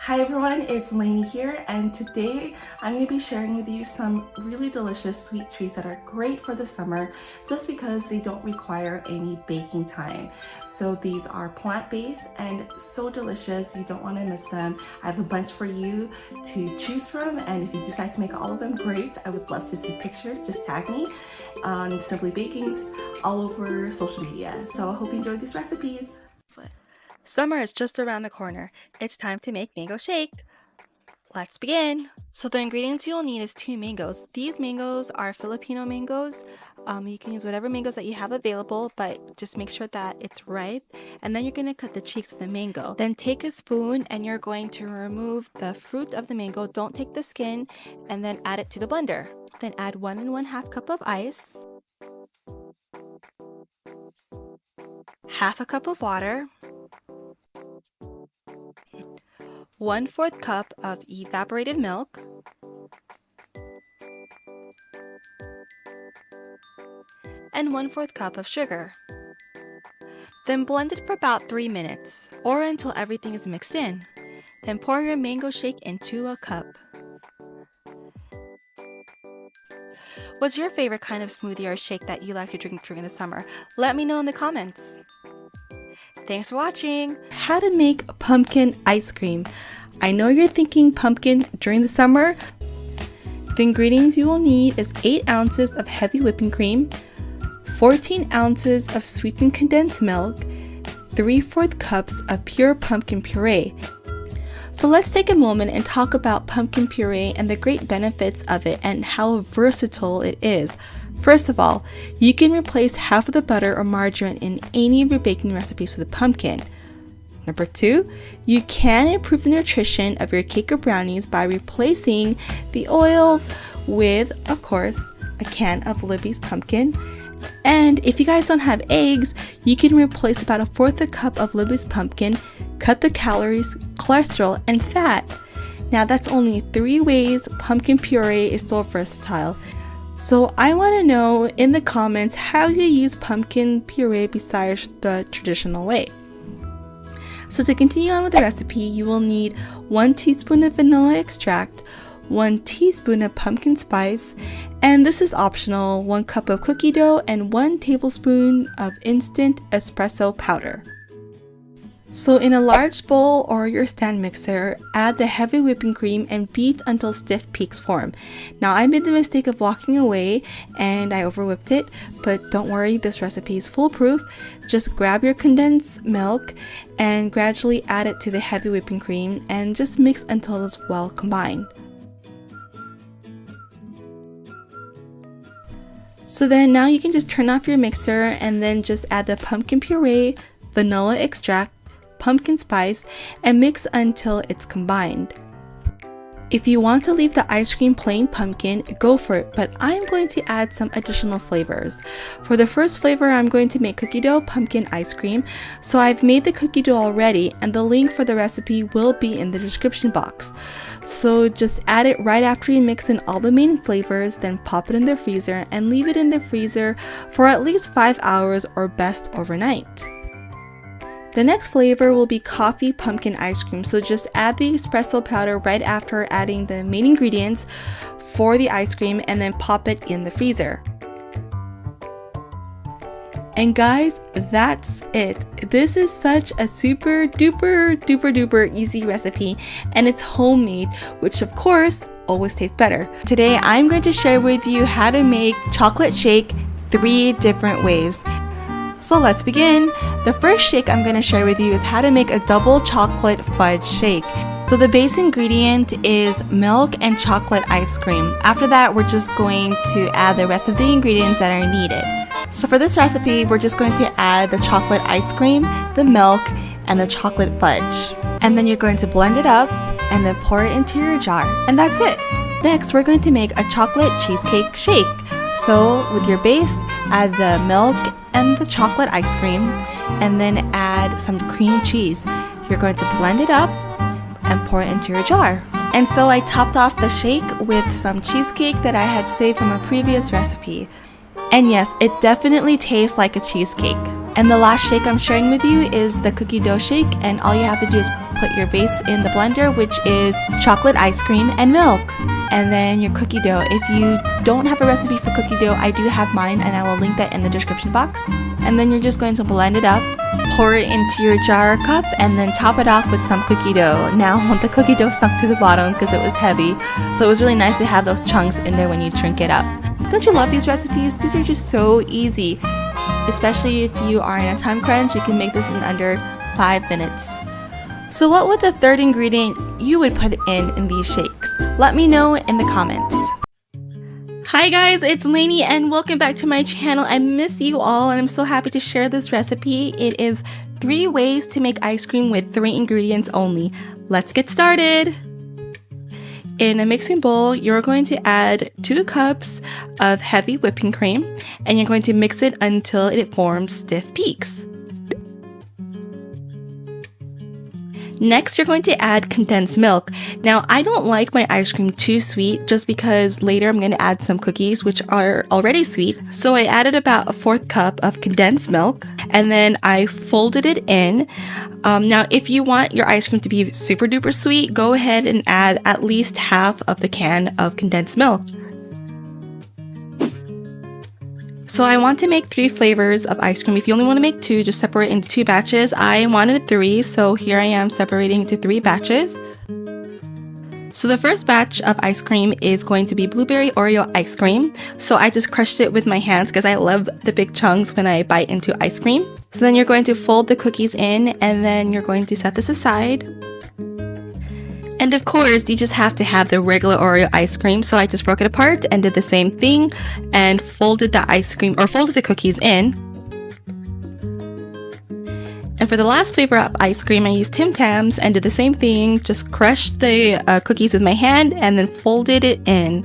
Hi everyone, it's Lainey here, and today I'm going to be sharing with you some really delicious sweet treats that are great for the summer just because they don't require any baking time. So these are plant-based and so delicious, you don't want to miss them. I have a bunch for you to choose from, and if you decide to make all of them, great. I would love to see pictures. Just tag me on SimplyBakings all over social media. So I hope you enjoyed these recipes. Summer is just around the corner. It's time to make mango shake. Let's begin. So the ingredients you'll need is 2 mangoes. These mangoes are Filipino mangoes. You can use whatever mangoes that you have available, but just make sure that it's ripe. And then you're going to cut the cheeks of the mango. Then take a spoon and you're going to remove the fruit of the mango. Don't take the skin, and then add it to the blender. Then add 1 1/2 cup of ice, half a cup of water, 1/4 cup of evaporated milk, and 1/4 cup of sugar. Then blend it for about 3 minutes, or until everything is mixed in. Then pour your mango shake into a cup. What's your favorite kind of smoothie or shake that you like to drink during the summer? Let me know in the comments. Thanks for watching! How to make pumpkin ice cream. I know you're thinking pumpkin during the summer. The ingredients you will need is 8 ounces of heavy whipping cream, 14 ounces of sweetened condensed milk, 3/4 cups of pure pumpkin puree. So let's take a moment and talk about pumpkin puree and the great benefits of it and how versatile it is. First of all, you can replace half of the butter or margarine in any of your baking recipes with a pumpkin. Number 2, you can improve the nutrition of your cake or brownies by replacing the oils with, of course, a can of Libby's pumpkin. And if you guys don't have eggs, you can replace about 1/4 cup of Libby's pumpkin, cut the calories, cholesterol, and fat. Now that's only 3 ways pumpkin puree is so versatile. So I want to know in the comments how you use pumpkin puree besides the traditional way. So to continue on with the recipe, you will need 1 teaspoon of vanilla extract, 1 teaspoon of pumpkin spice, and this is optional, 1 cup of cookie dough, and 1 tablespoon of instant espresso powder. So in a large bowl or your stand mixer, add the heavy whipping cream and beat until stiff peaks form. Now I made the mistake of walking away and I overwhipped it, but don't worry, this recipe is foolproof. Just grab your condensed milk and gradually add it to the heavy whipping cream and just mix until it's well combined. So then now you can just turn off your mixer and then just add the pumpkin puree, vanilla extract, pumpkin spice, and mix until it's combined. If you want to leave the ice cream plain pumpkin, go for it, but I'm going to add some additional flavors. For the first flavor, I'm going to make cookie dough pumpkin ice cream. So I've made the cookie dough already, and the link for the recipe will be in the description box. So just add it right after you mix in all the main flavors, then pop it in the freezer and leave it in the freezer for at least 5 hours or best overnight. The next flavor will be coffee pumpkin ice cream, so just add the espresso powder right after adding the main ingredients for the ice cream and then pop it in the freezer. And guys, that's it. This is such a super duper easy recipe, and it's homemade, which of course always tastes better. Today I'm going to share with you how to make chocolate shake 3 different ways. So let's begin. The first shake I'm going to share with you is how to make a double chocolate fudge shake. So the base ingredient is milk and chocolate ice cream. After that, we're just going to add the rest of the ingredients that are needed. So for this recipe, we're just going to add the chocolate ice cream, the milk, and the chocolate fudge. And then you're going to blend it up and then pour it into your jar. And that's it. Next, we're going to make a chocolate cheesecake shake. So with your base, add the milk and the chocolate ice cream, and then add some cream cheese. You're going to blend it up and pour it into your jar. And so I topped off the shake with some cheesecake that I had saved from a previous recipe. And yes, it definitely tastes like a cheesecake. And the last shake I'm sharing with you is the cookie dough shake, and all you have to do is put your base in the blender, which is chocolate ice cream and milk, and then your cookie dough. If you don't have a recipe for cookie dough, I do have mine, and I will link that in the description box. And then you're just going to blend it up, pour it into your jar or cup, and then top it off with some cookie dough. Now the cookie dough stuck to the bottom because it was heavy, so it was really nice to have those chunks in there when you drink it up. Don't you love these recipes? These are just so easy. Especially if you are in a time crunch, you can make this in under 5 minutes. So what would the third ingredient you would put in these shakes? Let me know in the comments. Hi guys, it's Lainey and welcome back to my channel. I miss you all and I'm so happy to share this recipe. It is 3 ways to make ice cream with 3 ingredients only. Let's get started. In a mixing bowl, you're going to add 2 cups of heavy whipping cream and you're going to mix it until it forms stiff peaks. Next, you're going to add condensed milk. Now, I don't like my ice cream too sweet just because later I'm going to add some cookies which are already sweet. So I added about a 1/4 cup of condensed milk and then I folded it in. Now, if you want your ice cream to be super duper sweet, go ahead and add at least half of the can of condensed milk. So I want to make 3 flavors of ice cream. If you only want to make 2, just separate into 2 batches. I wanted 3, so here I am separating into 3 batches. So the first batch of ice cream is going to be blueberry Oreo ice cream. So I just crushed it with my hands because I love the big chunks when I bite into ice cream. So then you're going to fold the cookies in and then you're going to set this aside. And of course, you just have to have the regular Oreo ice cream. So I just broke it apart and did the same thing and folded the ice cream or folded the cookies in. And for the last flavor of ice cream, I used Tim Tams and did the same thing. Just crushed the cookies with my hand and then folded it in.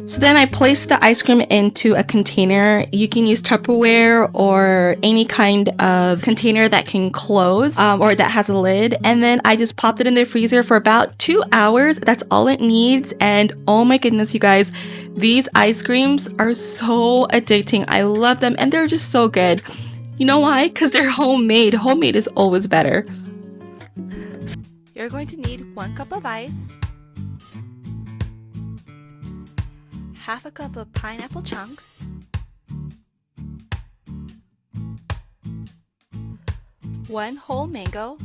So then I placed the ice cream into a container. You can use Tupperware or any kind of container that can close or that has a lid. And then I just popped it in the freezer for about 2 hours. That's all it needs. And oh my goodness, you guys, these ice creams are so addicting. I love them and they're just so good. You know why? Because they're homemade. Homemade is always better. So you're going to need 1 cup of ice, half a cup of pineapple chunks, 1 whole mango,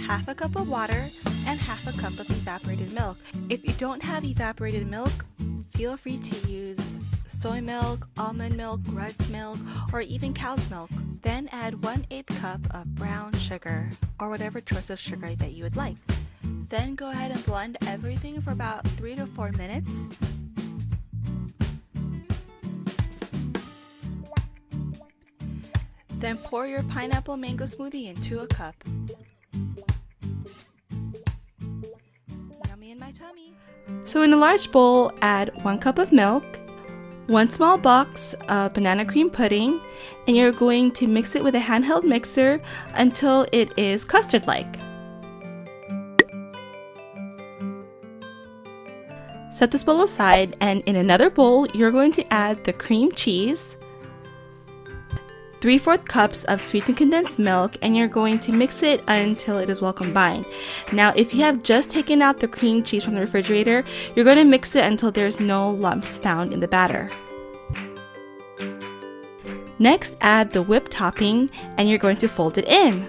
half a cup of water, and half a cup of evaporated milk. If you don't have evaporated milk, feel free to use soy milk, almond milk, rice milk, or even cow's milk. Then add 1/8 cup of brown sugar, or whatever choice of sugar that you would like. Then go ahead and blend everything for about 3 to 4 minutes. Then pour your pineapple mango smoothie into a cup. Yummy in my tummy. So in a large bowl, add 1 cup of milk, 1 small box of banana cream pudding, and you're going to mix it with a handheld mixer until it is custard-like. Set this bowl aside, and in another bowl, you're going to add the cream cheese, 3/4 cups of sweetened condensed milk, and you're going to mix it until it is well combined. Now, if you have just taken out the cream cheese from the refrigerator, you're going to mix it until there's no lumps found in the batter. Next, add the whipped topping, and you're going to fold it in.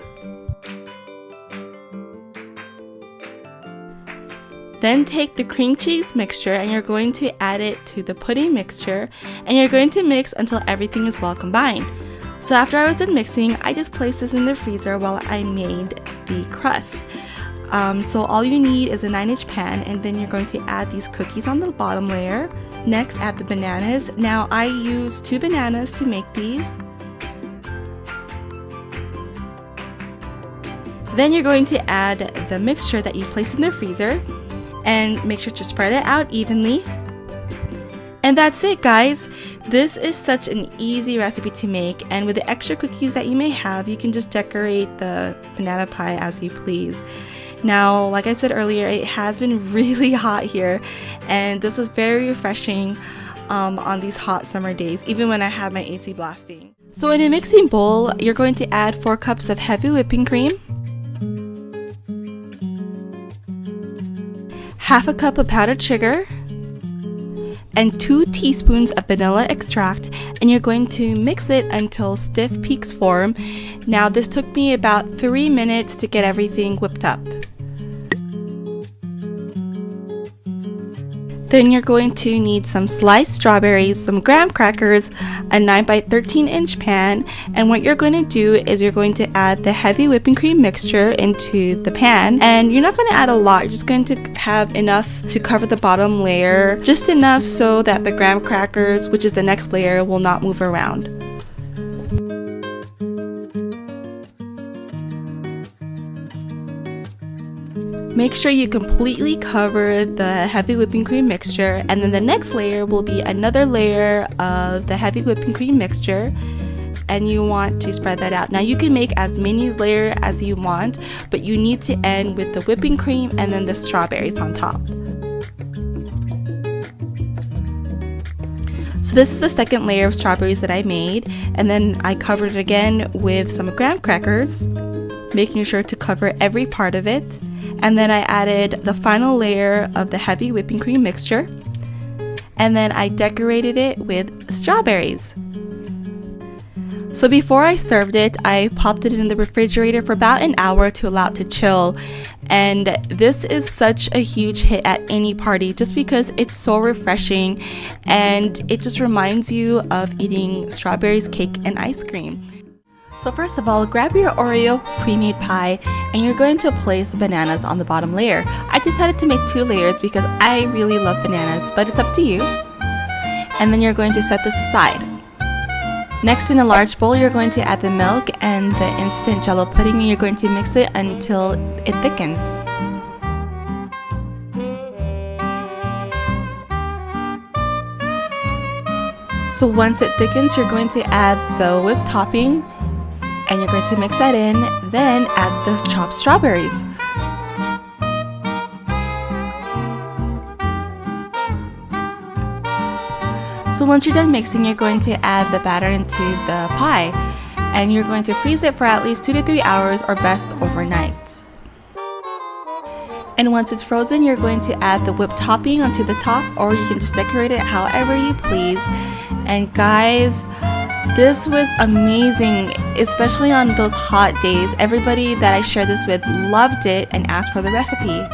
Then take the cream cheese mixture and you're going to add it to the pudding mixture, and you're going to mix until everything is well combined. So after I was done mixing, I just placed this in the freezer while I made the crust. So all you need is a 9-inch pan, and then you're going to add these cookies on the bottom layer. Next, add the bananas. Now I used 2 bananas to make these. Then you're going to add the mixture that you placed in the freezer and make sure to spread it out evenly. And that's it, guys. This is such an easy recipe to make, and with the extra cookies that you may have, you can just decorate the banana pie as you please. Now, like I said earlier, it has been really hot here, and this was very refreshing on these hot summer days, even when I had my AC blasting. So in a mixing bowl, you're going to add 4 cups of heavy whipping cream, half a cup of powdered sugar, and 2 teaspoons of vanilla extract, and you're going to mix it until stiff peaks form. Now this took me about 3 minutes to get everything whipped up. Then you're going to need some sliced strawberries, some graham crackers, a 9 by 13 inch pan, and what you're going to do is you're going to add the heavy whipping cream mixture into the pan, and you're not going to add a lot, you're just going to have enough to cover the bottom layer, just enough so that the graham crackers, which is the next layer, will not move around. Make sure you completely cover the heavy whipping cream mixture, and then the next layer will be another layer of the heavy whipping cream mixture, and you want to spread that out. Now you can make as many layers as you want, but you need to end with the whipping cream and then the strawberries on top. So this is the second layer of strawberries that I made, and then I covered it again with some graham crackers, making sure to cover every part of it. And then I added the final layer of the heavy whipping cream mixture, and then I decorated it with strawberries. So before I served it, I popped it in the refrigerator for about an hour to allow it to chill. And this is such a huge hit at any party just because it's so refreshing and it just reminds you of eating strawberries, cake, and ice cream. So first of all, grab your Oreo pre-made pie and you're going to place the bananas on the bottom layer. I decided to make 2 layers because I really love bananas, but it's up to you. And then you're going to set this aside. Next, in a large bowl, you're going to add the milk and the instant jello pudding, and you're going to mix it until it thickens. So once it thickens, you're going to add the whipped topping, and you're going to mix that in, then add the chopped strawberries. So once you're done mixing, you're going to add the batter into the pie, and you're going to freeze it for at least 2 to 3 hours, or best overnight. And once it's frozen, you're going to add the whipped topping onto the top, or you can just decorate it however you please. And guys, this was amazing, especially on those hot days. Everybody that I shared this with loved it and asked for the recipe.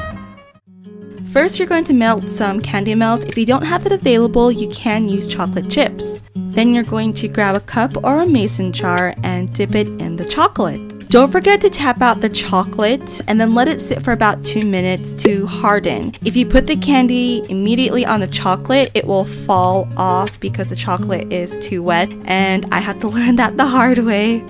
First, you're going to melt some candy melt. If you don't have it available, you can use chocolate chips. Then you're going to grab a cup or a mason jar and dip it in the chocolate. Don't forget to tap out the chocolate and then let it sit for about 2 minutes to harden. If you put the candy immediately on the chocolate, it will fall off because the chocolate is too wet, and I had to learn that the hard way.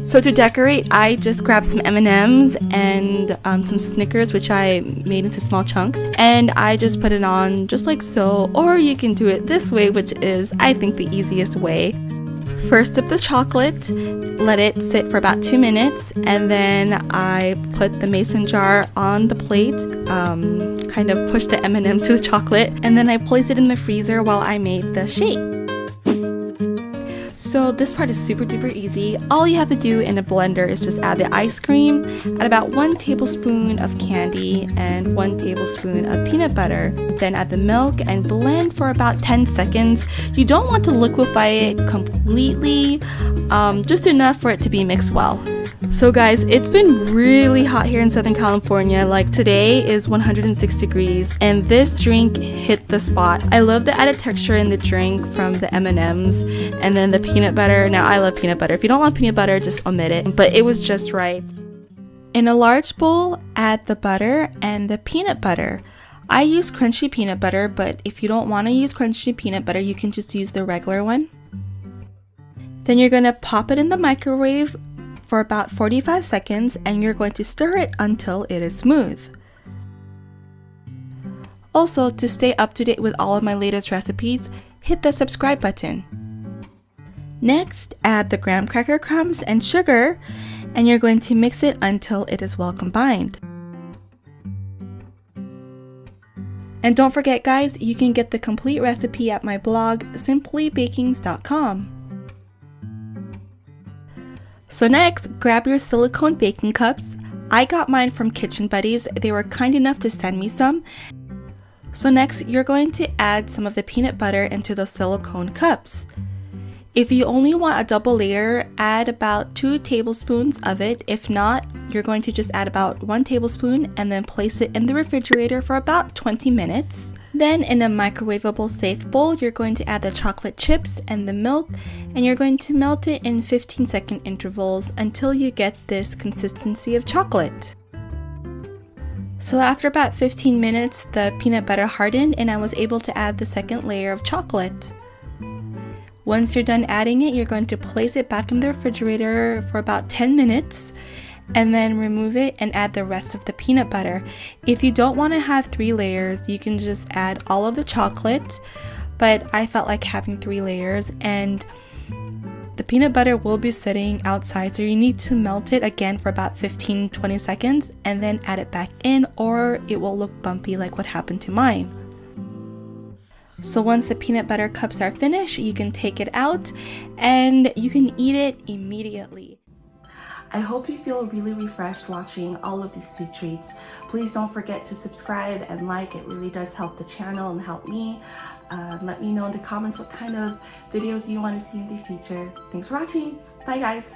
So to decorate, I just grabbed some M&Ms and some Snickers, which I made into small chunks, and I just put it on just like so, or you can do it this way, which is, I think, the easiest way. First, dip the chocolate, let it sit for about 2 minutes, and then I put the mason jar on the plate, kind of push the M&M to the chocolate, and then I placed it in the freezer while I made the shape. So this part is super duper easy. All you have to do in a blender is just add the ice cream, add about 1 tablespoon of candy and 1 tablespoon of peanut butter. Then add the milk and blend for about 10 seconds. You don't want to liquefy it completely, just enough for it to be mixed well. So guys, it's been really hot here in Southern California. Like today is 106 degrees and this drink hit the spot. I love the added texture in the drink from the M&Ms and then the peanut butter. Now I love peanut butter. If you don't love peanut butter, just omit it. But it was just right. In a large bowl, add the butter and the peanut butter. I use crunchy peanut butter, but if you don't want to use crunchy peanut butter, you can just use the regular one. Then you're going to pop it in the microwave for about 45 seconds, and you're going to stir it until it is smooth. Also, to stay up to date with all of my latest recipes, hit the subscribe button. Next, add the graham cracker crumbs and sugar, and you're going to mix it until it is well combined. And don't forget guys, you can get the complete recipe at my blog, SimplyBakings.com. So next, grab your silicone baking cups. I got mine from Kitchen Buddies. They were kind enough to send me some. So next, you're going to add some of the peanut butter into those silicone cups. If you only want a double layer, add about 2 tablespoons of it. If not, you're going to just add about 1 tablespoon and then place it in the refrigerator for about 20 minutes. Then in a microwavable safe bowl, you're going to add the chocolate chips and the milk, and you're going to melt it in 15-second intervals until you get this consistency of chocolate. So after about 15 minutes, the peanut butter hardened and I was able to add the second layer of chocolate. Once you're done adding it, you're going to place it back in the refrigerator for about 10 minutes and then remove it and add the rest of the peanut butter. If you don't want to have 3 layers, you can just add all of the chocolate, but I felt like having 3 layers, and the peanut butter will be sitting outside, so you need to melt it again for about 15-20 seconds and then add it back in, or it will look bumpy like what happened to mine. So once the peanut butter cups are finished, you can take it out and you can eat it immediately. I hope you feel really refreshed watching all of these sweet treats. Please don't forget to subscribe and like. It really does help the channel and help me. Let me know in the comments what kind of videos you want to see in the future. Thanks for watching. Bye guys.